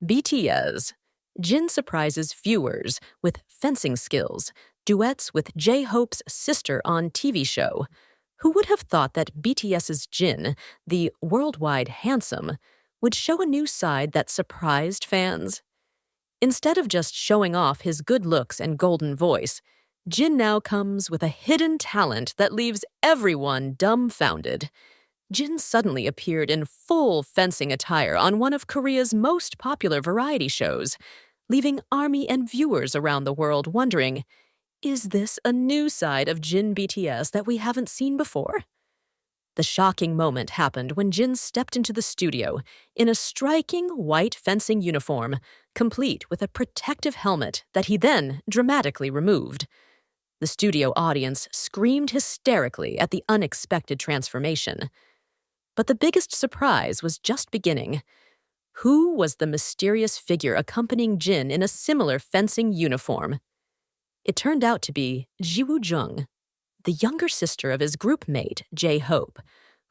BTS. Jin surprises viewers with fencing skills, duets with J-Hope's sister on TV show. Who would have thought that BTS's Jin, the worldwide handsome, would show a new side that surprised fans? Instead of just showing off his good looks and golden voice, Jin now comes with a hidden talent that leaves everyone dumbfounded. Jin suddenly appeared in full fencing attire on one of Korea's most popular variety shows, leaving ARMY and viewers around the world wondering, is this a new side of Jin BTS that we haven't seen before? The shocking moment happened when Jin stepped into the studio in a striking white fencing uniform, complete with a protective helmet that he then dramatically removed. The studio audience screamed hysterically at the unexpected transformation. But the biggest surprise was just beginning. Who was the mysterious figure accompanying Jin in a similar fencing uniform? It turned out to be Jung, the younger sister of his group mate, J-Hope,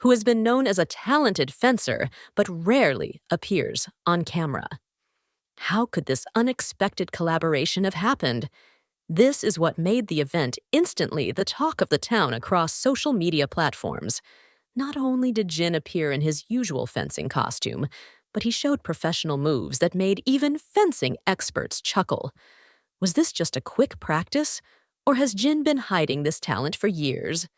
who has been known as a talented fencer but rarely appears on camera. How could this unexpected collaboration have happened? This is what made the event instantly the talk of the town across social media platforms. Not only did Jin appear in his usual fencing costume, but he showed professional moves that made even fencing experts chuckle. Was this just a quick practice, or has Jin been hiding this talent for years?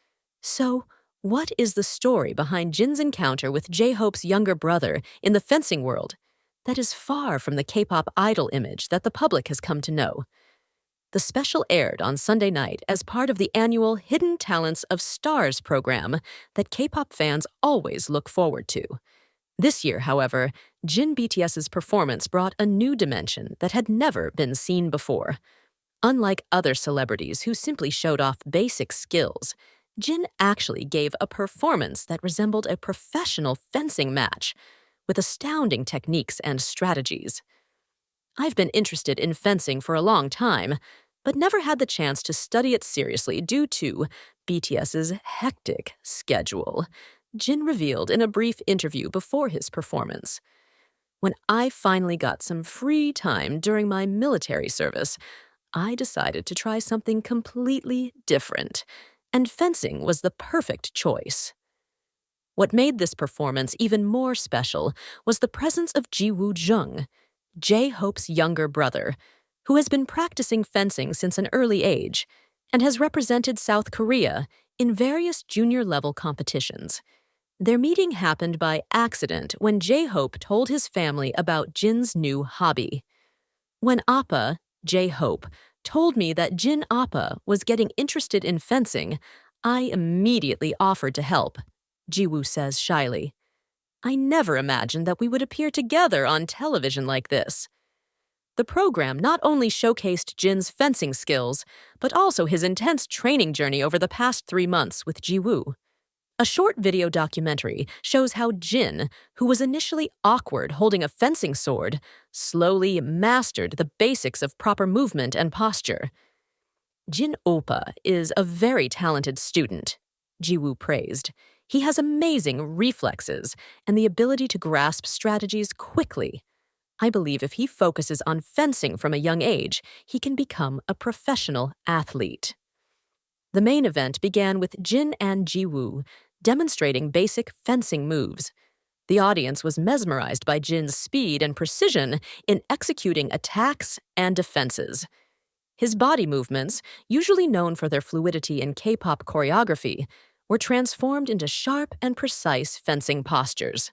So, what is the story behind Jin's encounter with J-Hope's younger brother in the fencing world that is far from the K-pop idol image that the public has come to know? The special aired on Sunday night as part of the annual Hidden Talents of Stars program that K-pop fans always look forward to. This year, however, Jin BTS's performance brought a new dimension that had never been seen before. Unlike other celebrities who simply showed off basic skills, Jin actually gave a performance that resembled a professional fencing match, with astounding techniques and strategies. I've been interested in fencing for a long time, but never had the chance to study it seriously due to BTS's hectic schedule, Jin revealed in a brief interview before his performance. When I finally got some free time during my military service, I decided to try something completely different, and fencing was the perfect choice. What made this performance even more special was the presence of Jung, J-Hope's younger brother, who has been practicing fencing since an early age and has represented South Korea in various junior-level competitions. Their meeting happened by accident when J-Hope told his family about Jin's new hobby. When Appa, J-Hope, told me that Jin Appa was getting interested in fencing, I immediately offered to help, Jiwoo says shyly. I never imagined that we would appear together on television like this. The program not only showcased Jin's fencing skills, but also his intense training journey over the past 3 months with Jiwoo. A short video documentary shows how Jin, who was initially awkward holding a fencing sword, slowly mastered the basics of proper movement and posture. Jin Oppa is a very talented student, Jiwoo praised. He has amazing reflexes and the ability to grasp strategies quickly. I believe if he focuses on fencing from a young age, he can become a professional athlete. The main event began with Jin and Jiwoo demonstrating basic fencing moves. The audience was mesmerized by Jin's speed and precision in executing attacks and defenses. His body movements, usually known for their fluidity in K-pop choreography, were transformed into sharp and precise fencing postures.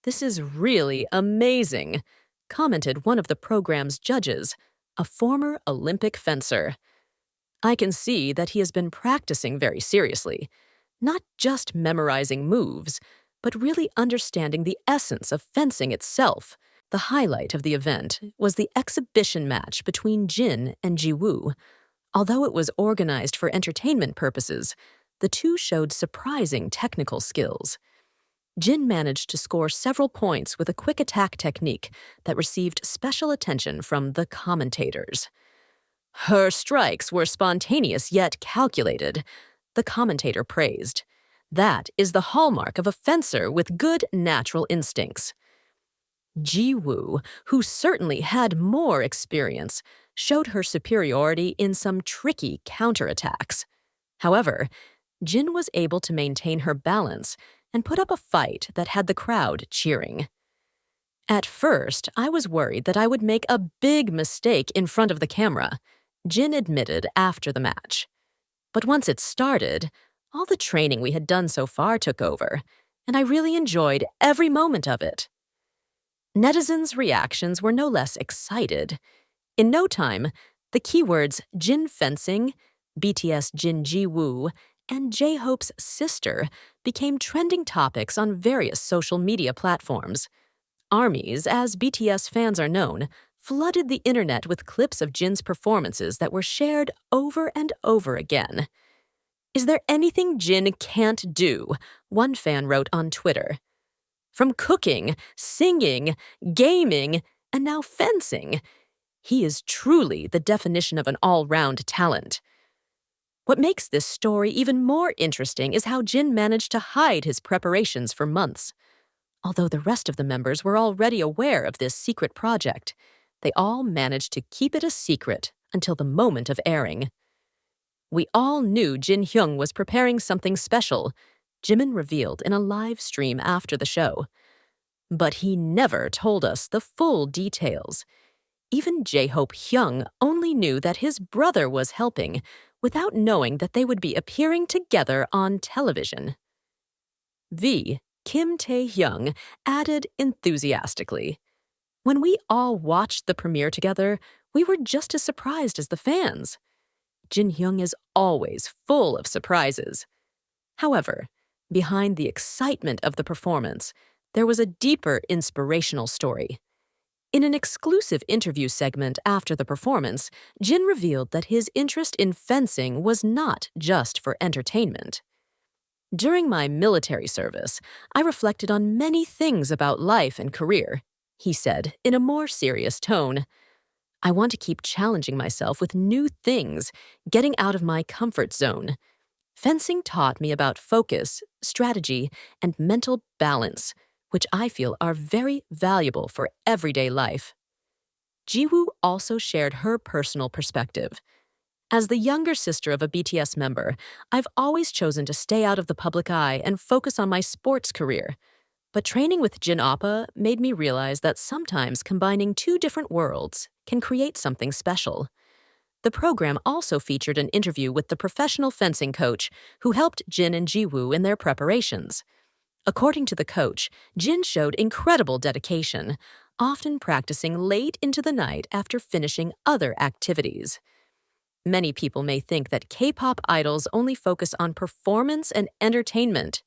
"This is really amazing," commented one of the program's judges, a former Olympic fencer. "I can see that he has been practicing very seriously, not just memorizing moves, but really understanding the essence of fencing itself." The highlight of the event was the exhibition match between Jin and Jiwoo. Although it was organized for entertainment purposes, the two showed surprising technical skills. Jin managed to score several points with a quick attack technique that received special attention from the commentators. "Her strikes were spontaneous yet calculated," the commentator praised. "That is the hallmark of a fencer with good natural instincts." Jiwoo, who certainly had more experience, showed her superiority in some tricky counterattacks. However, Jin was able to maintain her balance and put up a fight that had the crowd cheering. At first, I was worried that I would make a big mistake in front of the camera, Jin admitted after the match. But once it started, all the training we had done so far took over, and I really enjoyed every moment of it. Netizens' reactions were no less excited. In no time, the keywords Jin fencing, BTS Jin Jiwoo, and J-Hope's sister became trending topics on various social media platforms. Armies, as BTS fans are known, flooded the internet with clips of Jin's performances that were shared over and over again. "Is there anything Jin can't do?" one fan wrote on Twitter. "From cooking, singing, gaming, and now fencing, he is truly the definition of an all-round talent." What makes this story even more interesting is how Jin managed to hide his preparations for months. Although the rest of the members were already aware of this secret project, they all managed to keep it a secret until the moment of airing. "We all knew Jin Hyung was preparing something special," Jimin revealed in a live stream after the show. "But he never told us the full details. Even J-Hope Hyung only knew that his brother was helping, without knowing that they would be appearing together on television." Kim Tae-hyung added enthusiastically, "When we all watched the premiere together, we were just as surprised as the fans. Jin Hyung is always full of surprises." However, behind the excitement of the performance, there was a deeper inspirational story. In an exclusive interview segment after the performance, Jin revealed that his interest in fencing was not just for entertainment. "During my military service, I reflected on many things about life and career," he said in a more serious tone. "I want to keep challenging myself with new things, getting out of my comfort zone. Fencing taught me about focus, strategy, and mental balance, which I feel are very valuable for everyday life." Jiwoo also shared her personal perspective. "As the younger sister of a BTS member, I've always chosen to stay out of the public eye and focus on my sports career. But training with Jin Oppa made me realize that sometimes combining two different worlds can create something special." The program also featured an interview with the professional fencing coach who helped Jin and Jiwoo in their preparations. According to the coach, Jin showed incredible dedication, often practicing late into the night after finishing other activities. "Many people may think that K-pop idols only focus on performance and entertainment,"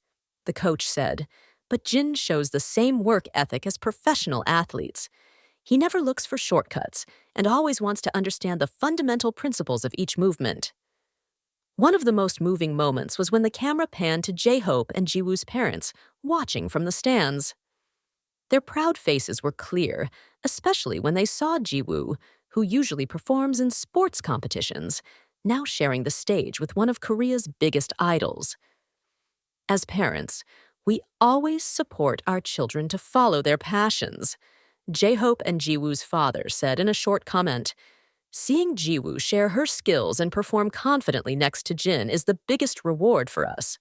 the coach said, "but Jin shows the same work ethic as professional athletes. He never looks for shortcuts and always wants to understand the fundamental principles of each movement." One of the most moving moments was when the camera panned to J-Hope and Jiwoo's parents, watching from the stands. Their proud faces were clear, especially when they saw Jiwoo, who usually performs in sports competitions, now sharing the stage with one of Korea's biggest idols. "As parents, we always support our children to follow their passions," J-Hope and Jiwoo's father said in a short comment. "Seeing Jiwoo share her skills and perform confidently next to Jin is the biggest reward for us.